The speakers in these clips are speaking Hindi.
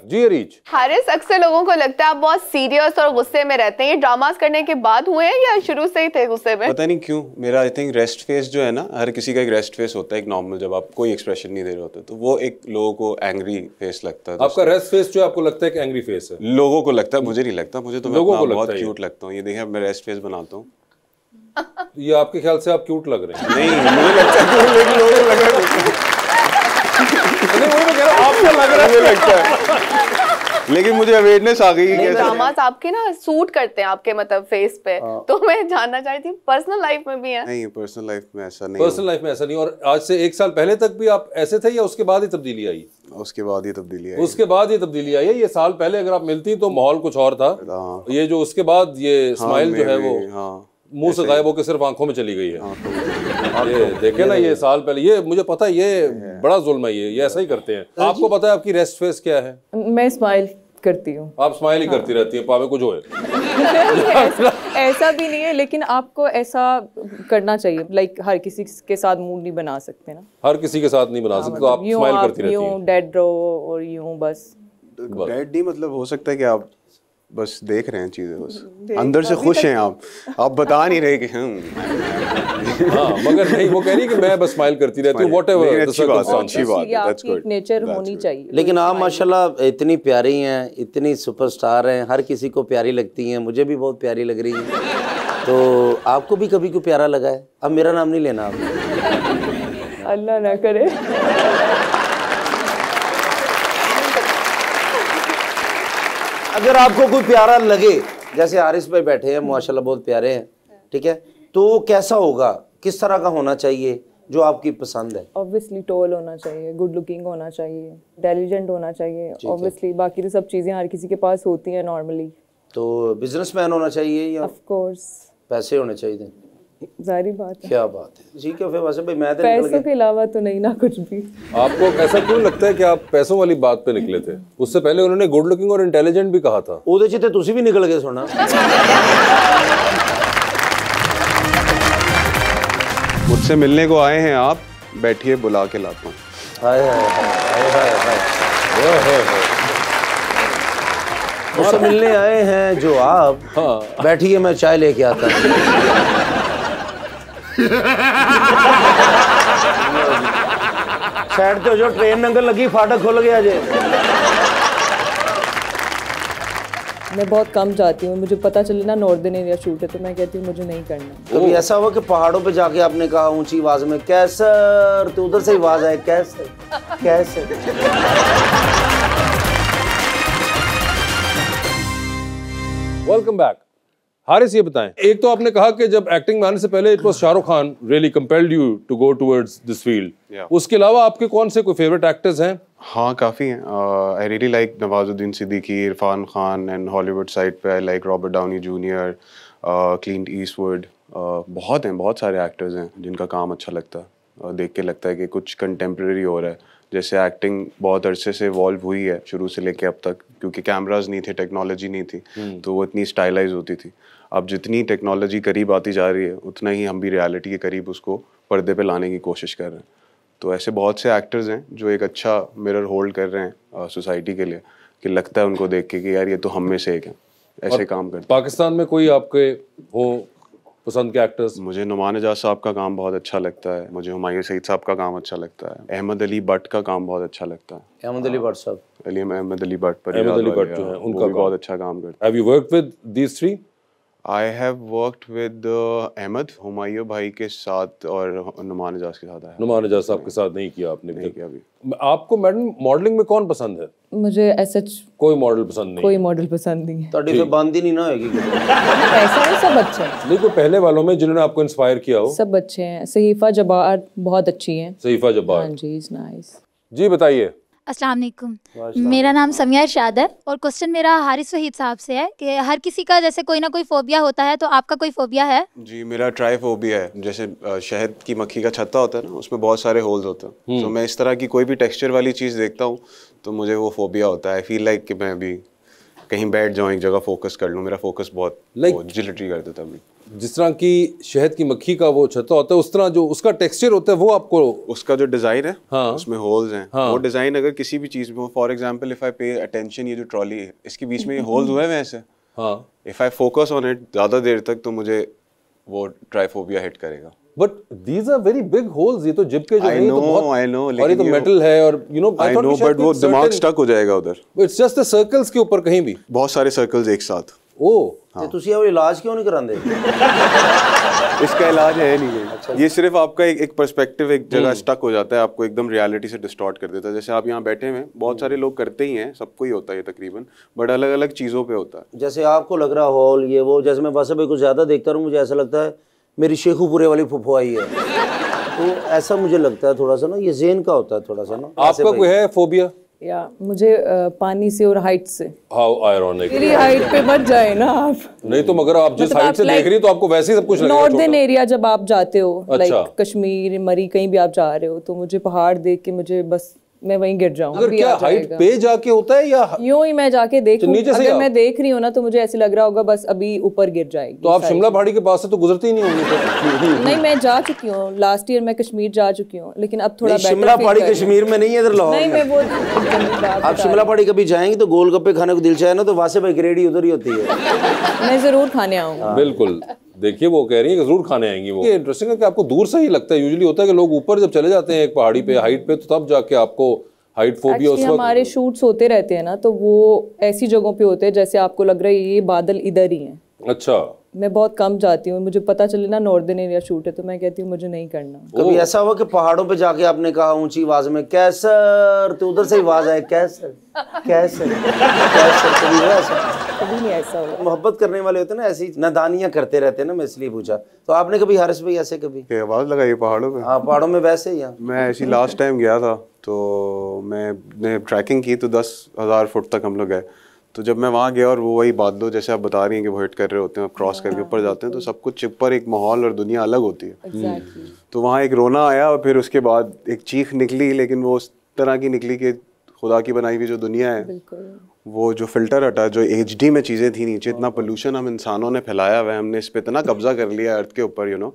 जी रीच। हारिस, अक्सर लोगों को लगता है आप बहुत सीरियस और गुस्से में रहते हैं, ये ड्रामास करने के बाद हुए हैं या शुरू से ही थे गुस्से में? पता नहीं क्यों मेरा आई थिंक रेस्ट फेस जो है ना, हर किसी का एक रेस्ट फेस होता है, एक नॉर्मल, जब आप कोई एक्सप्रेशन नहीं दे रहे होते तो वो एक लोगों को एंग्री फेस लगता है। आपका रेस्ट फेस जो आपको लगता है कि एंग्री फेस है? लोगों को लगता है, मुझे नहीं लगता। मुझे तो लोगों को बहुत क्यूट लगता हूँ। ये देखिए मैं रेस्ट फेस बनाता हूँ। ये आपके ख्याल से आप क्यूट लग रहे हैं? नहीं, मुझे लगता है लेकिन लोगों को लग रहा है। नहीं, वो मैं कह रहा हूं आपको लग रहा है। मुझे लगता है, लेकिन मुझे अवेयरनेस आ गई कि कैसे ड्रामास आपके ना सूट करते हैं आपके मतलब फेस पे। तो मैं जानना चाह रही थी पर्सनल लाइफ में भी है? नहीं, पर्सनल लाइफ में ऐसा नहीं। पर्सनल लाइफ में ऐसा नहीं। और आज से 1 साल पहले तक भी आप ऐसे थे या उसके बाद ही तब्दीली आई? उसके बाद ही तब्दीली आई। उसके बाद ही तब्दीली आई है। ये साल पहले अगर आप मिलती तो माहौल कुछ और था। ये जो उसके बाद ये स्माइल जो है वो मुंह से गायब होकर सिर्फ आंखों में चली गई है। ये देखे ना, ये साल पहले, ये मुझे पता है, ये बड़ा जुल्म है। ये ऐसा ही करते हैं। आपको पता है आपकी रेस्ट फेस क्या है? मैं स्माइल करती हूँ। आप स्माइल ही करती रहती हैं, पावे कुछ होए। ऐसा भी नहीं है, लेकिन आपको ऐसा करना चाहिए। लाइक हर किसी के साथ मूड नहीं बना सकते ना। हर किसी के साथ नहीं बना सकते, तो आप स्माइल करती रहती हैं। यूं डेड रहो और यूं बस। डेड नहीं, मतलब हो सकता है कि आप बस देख रहे हैं चीजें, बस अंदर से खुश हैं आप बता नहीं रहे कि हाँ, मगर नहीं, वो कह रही कि मैं बस स्माइल करती रहती हूँ, व्हाटएवर द सर्कमस्टेंसेस। अच्छी बात है, दैट्स गुड। नेचर होनी चाहिए। लेकिन आप माशाल्लाह इतनी प्यारी हैं, इतनी सुपरस्टार हैं, हर किसी को प्यारी लगती हैं। मुझे भी बहुत प्यारी लग रही है। तो आपको भी कभी कोई प्यारा लगा है? अब मेरा नाम नहीं लेना आप। अल्लाह ना करे। अगर आपको कोई प्यारा लगे, जैसे हारिस भाई बैठे हैं माशाल्लाह बहुत प्यारे हैं, ठीक है, तो कैसा होगा, किस तरह का होना चाहिए जो आपकी पसंद है? ऑब्वियसली टॉल होना चाहिए, गुड लुकिंग होना चाहिए, इंटेलिजेंट होना चाहिए। ऑब्वियसली बाकी तो सब चीज़ें हर किसी के पास होती हैं नॉर्मली। तो बिजनेसमैन होना चाहिए या ऑफ कोर्स पैसे होने चाहिए? जारी बात है। क्या बात है, ठीक है। फिर वैसे भाई मैं तो पैसों के अलावा तो नहीं ना कुछ भी। आपको ऐसा क्यों लगता है कि आप पैसों वाली बात पे निकले थे? उससे पहले उन्होंने गुड लुकिंग और इंटेलिजेंट भी कहा था। ओदे च ते तुसी भी निकल गए सोना। मुझसे मिलने को आए हैं आप, बैठिए बुला के लाता हूँ। हाय हाय हाय हाय हाय हाय। मुझसे मिलने आए हैं जो आप, बैठिए मैं चाय लेके आता हूँ। साइड तो जो ट्रेन नंगर लगी, फाटक खुल गया जे। मैं बहुत कम जाती हूँ, मुझे पता चले ना नॉर्दर्न एरिया शूट है तो मैं कहती हूँ मुझे नहीं करना। कभी ऐसा हुआ कि पहाड़ों पे जाके आपने कहा ऊंची आवाज में कैसर, तो उधर से आवाज आए कैसर कैसर? Welcome back. हारिस, ये बताएं, एक तो आपने कहा कि जब एक्टिंग में आने से पहले it was Shahrukh Khan really compelled you to go towards this field. उसके अलावा आपके कौन से कोई फेवरेट एक्टर्स हैं? हाँ, काफ़ी हैं। I really like Nawazuddin Siddiqui, Irfan Khan, and Hollywood side पे I like Robert Downey junior, Clint Eastwood. बहुत हैं, बहुत सारे एक्टर्स हैं जिनका काम अच्छा लगता है। देख के लगता है कि कुछ कंटेम्प्रेरी हो रहा है। जैसे एक्टिंग बहुत अरसे से इवॉल्व हुई है शुरू से लेके अब तक, क्योंकि कैमराज नहीं थे, टेक्नोलॉजी नहीं थी, तो वो इतनी स्टाइलाइज होती थी। अब जितनी टेक्नोलॉजी करीब आती जा रही है, उतना ही हम भी रियलिटी के करीब उसको पर्दे पे लाने की कोशिश कर रहे हैं। तो ऐसे बहुत से एक्टर्स हैं जो एक अच्छा मिरर होल्ड कर रहे हैं सोसाइटी के लिए, कि लगता है उनको देख के कि यार ये तो हम में से एक है, ऐसे काम करते हैं। पाकिस्तान में कोई आपके हो पसंद के एक्टर्स? मुझे नुमान एजाज साहब का काम बहुत अच्छा लगता है, मुझे हुमायूं सईद साहब का काम अच्छा लगता है, अहमद अली भट्ट का काम बहुत अच्छा लगता है। अहमद अली भट्ट साहब, अहमद अली भट्ट जो है उनका भी बहुत अच्छा काम करता है। Have you worked with these three? I have worked with Ahmed, Humayun भाई के साथ और नुमान एजाज के साथ। नुमान एजाज साहब के साथ नहीं किया आपने? नहीं किया अभी। आपको मैडम मॉडलिंग में कौन पसंद है? मुझे ऐसा कोई मॉडल पसंद नहीं? कोई मॉडल पसंद नहीं है। तो फिर बंदी नहीं ना होगी? ऐसा नहीं, सब अच्छे हैं। नहीं, कोई पहले वालों में जिन्होंने आपको इंस्पायर किया हो? सब अच्छे हैं। सहीफा जब्बार बहुत अच्छी हैं। सहीफा जब्बार, हाँ जी, इज नाइस। जी बताइए। अस्सलाम वालेकुम, मेरा नाम समिया इरशाद है और क्वेश्चन मेरा हारिस वहीद साहब से है कि हर किसी का जैसे कोई ना कोई फोबिया होता है, तो आपका कोई फोबिया है? जी, मेरा ट्राइफोबिया है। जैसे शहद की मक्खी का छत्ता होता है ना, उसमें बहुत सारे होल्स होते हैं, तो मैं इस तरह की कोई भी टेक्सचर वाली चीज़ देखता हूँ तो मुझे वो फोबिया होता है। आई फील लाइक कि मैं अभी कहीं बैठ जाऊँ, एक जगह फोकस कर लूँ, मेरा फोकस बहुत जिलिटरी कर देता है। जिस तरह की शहद की मक्खी का वो छत्ता होता है, उस तरह जो उसका टेक्सचर होता है वो आपको, उसका जो डिजाइन है, हाँ, उसमें होल्स हैं, हाँ, वो डिजाइन अगर किसी भी चीज में, for example if I pay attention, ये जो ट्रॉली है इसके बीच में ये होल्स हुए हैं ऐसे, हाँ, if I focus on it ज्यादा देर तक तो मुझे वो ट्राइफोबिया हिट करेगा। But these are very big holes, ये तो जिप के जो I नहीं तो know, बहुत, I know, और ये तो मेटल है, और you know I know, but वो दिमाग स्टक हो जाएगा उधर। इट्स जस्ट द सर्कल्स के ऊपर कहीं भी, बहुत सारे सर्कल्स एक साथ। ओ ਤੇ ਤੁਸੀਂ ਇਹ ਇਲਾਜ ਕਿਉਂ ਨਹੀਂ करांदे? इसका इलाज है नहीं है। ये सिर्फ आपका एक पर्सपेक्टिव एक जगह स्टक हो जाता है, आपको एकदम रियलिटी से डिस्टॉर्ट कर देता है। जैसे आप यहाँ बैठे हैं, बहुत सारे लोग करते ही हैं, सबको ही होता है ये तकरीबन, बट अलग अलग चीज़ों पे होता है। जैसे आपको लग रहा हॉल ये वो, जैसे मैं वासे भाई को ज़्यादा देखता हूँ, मुझे ऐसा लगता है मेरी शेखुपुरे वाली फुफू आई है, तो ऐसा मुझे लगता है थोड़ा सा ना, ये ज़हन का होता है थोड़ा सा ना। आपका कोई है फोबिया? या मुझे पानी से और हाइट से। हाउ आयरॉनिक, मेरी हाइट पे मत जाए ना आप। नहीं तो मगर आप जिस हाइट से देख रही हो तो आपको वैसे ही सब कुछ लगेगा। नॉर्दर्न एरिया जब आप जाते हो, अच्छा, लाइक कश्मीर, मरी, कहीं भी आप जा रहे हो, तो मुझे पहाड़ देख के मुझे बस मैं वहीं गिर जाऊँ। अगर क्या हाइट पे जाके होता है या यूं ही मैं जाके देखूं, नीचे से अगर मैं देख रही हूँ ना तो मुझे ऐसे लग रहा होगा बस अभी ऊपर गिर जाएगी। तो आप शिमला पहाड़ी के पास से तो गुजरती ही नहीं होंगी तो? नहीं, मैं जा चुकी हूँ, लास्ट ईयर मैं कश्मीर जा चुकी हूँ, लेकिन अब थोड़ा शिमला पहाड़ी कश्मीर में नहीं है, इधर लाहौर नहीं, में। मैं वो आप शिमला पहाड़ी कभी जाएंगी तो गोलगप्पे खाने को दिल चाहे ना, तो वासे भाई की रेडी उधर ही होती है। मैं जरूर खाने आऊंगा। बिल्कुल, देखिए वो कह रही है कि जरूर खाने आएंगी वो। ये इंटरेस्टिंग है कि आपको दूर से ही लगता है। यूजुअली होता है कि लोग ऊपर जब चले जाते हैं एक पहाड़ी पे हाइट पे, तो तब जाके आपको हाइट फोबिया। उस वक्त हमारे शूट्स होते रहते हैं ना, तो वो ऐसी जगहों पे होते हैं जैसे आपको लग रहा है ये बादल इधर ही हैं। अच्छा, मैं बहुत कम जाती हूँ, मुझे पता चले ना नॉर्दर्न एरिया शूट है तो मैं कहती हूँ मुझे नहीं करना। कभी ऐसा हुआ कि पहाड़ों पे जाके आपने कहा ऊंची आवाज में कैसर, तो उधर से ही आवाज आए कैसर कैसर कैसर? कभी हुआ ऐसा? कभी नहीं ऐसा हुआ। मोहब्बत करने वाले होते हैं ना, ऐसी नादानियां करते रहते हैं ना, मैं इसलिए पूछा। तो आपने कभी हारिस भाई ऐसे कभी आवाज लगाई पहाड़ों पे? हाँ, पहाड़ों में वैसे ही। मैं ऐसी लास्ट टाइम गया था तो मैंने ट्रैकिंग की, तो 10,000 फुट तक हम लोग गए। तो जब मैं वहाँ गया और वो वही बादलों जैसे आप बता रही हैं कि वो हिट कर रहे होते हैं, आप क्रॉस करके ऊपर जाते हैं, तो सब कुछ ऊपर एक माहौल और दुनिया अलग होती है। तो वहाँ एक रोना आया और फिर उसके बाद एक चीख निकली, लेकिन वो उस तरह की निकली कि खुदा की बनाई हुई जो दुनिया है, वो जो फिल्टर हटा, जो HD में चीज़ें थी नीचे, इतना पोल्यूशन हम इंसानों ने फैलाया हुआ है, हमने इस पर इतना कब्जा कर लिया अर्थ के ऊपर, यू नो।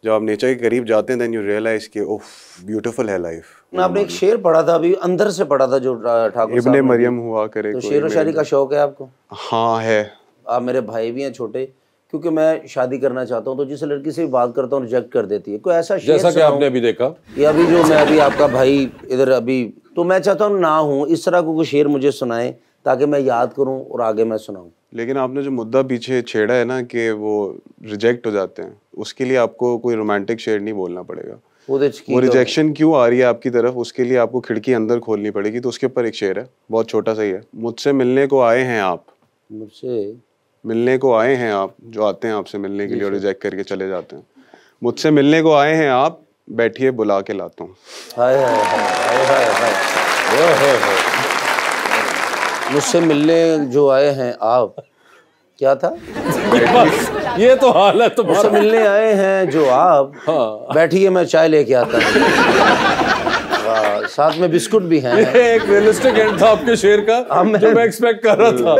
जब आप नेचर के करीब जाते हैं, देन यू रियलाइज कि ओह ब्यूटीफुल है लाइफ। आपने एक शेर पढ़ा था, अभी अंदर से पढ़ा था, जो ठाकुर इब्ने मरियम हुआ करे। तो शेर व शायरी का शौक है आपको? हाँ है। आप मेरे भाई भी हैं छोटे, क्योंकि मैं शादी करना चाहता हूँ, तो जिस लड़की से भी बात करता हूँ रिजेक्ट कर देती है। कोई ऐसा शेर जैसा कि आपने अभी देखा, या अभी जो मैं अभी आपका भाई इधर अभी, तो मैं चाहता हूँ ना हूँ इस तरह को कोई शेर मुझे सुनाए ताकि मैं याद करूँ और आगे मैं सुनाऊँ। लेकिन आपने जो मुद्दा पीछे छेड़ा है ना कि वो रिजेक्ट हो जाते हैं, उसके लिए आपको कोई रोमांटिक शेर नहीं बोलना पड़ेगा। वो रिजेक्शन क्यों आ रही है आपकी तरफ, उसके लिए आपको खिड़की अंदर खोलनी पड़ेगी। तो उसके ऊपर एक शेर है, बहुत छोटा सा ही है। मुझसे मिलने को आए हैं आप, मुझसे मिलने को आए हैं आप, जो आते हैं आपसे मिलने के लिए और रिजेक्ट करके चले जाते हैं। मुझसे मिलने को आए हैं आप, बैठिए बुला के लाता हूँ। हाय हाय हाय हाय हाय हाय। मुझसे मिलने जो आए हैं आप, क्या था ये तो हाल है तुम्हारा। मुझसे मिलने आए हैं जो आप, बैठिए मैं चाय लेके आता हूँ, साथ में बिस्कुट भी हैं। ये एक रियलिस्टिक एंड था आपके शेर का, जो मैं एक्सपेक्ट कर रहा था।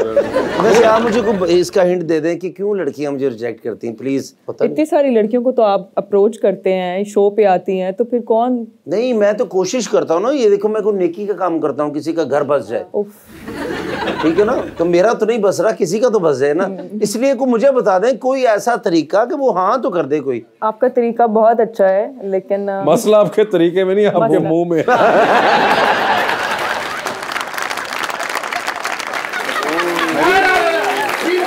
वैसे आप मुझे को इसका हिंट दे दें कि क्यों लड़कियां मुझे रिजेक्ट करती हैं प्लीज। इतनी सारी लड़कियों को तो आप अप्रोच करते हैं, शो पे आती हैं, तो फिर कौन? नहीं, मैं तो कोशिश करता हूँ ना, ये देखो मैं कोई नेकी का काम करता हूँ, किसी का घर बस जाए, ठीक है ना, तो मेरा तो नहीं बस रहा, किसी का तो बस जाए ना। इसलिए को मुझे बता दें कोई ऐसा तरीका कि वो हाँ तो कर दे कोई। आपका तरीका बहुत अच्छा है, लेकिन मसला आपके तरीके में नहीं, आपके मुंह में।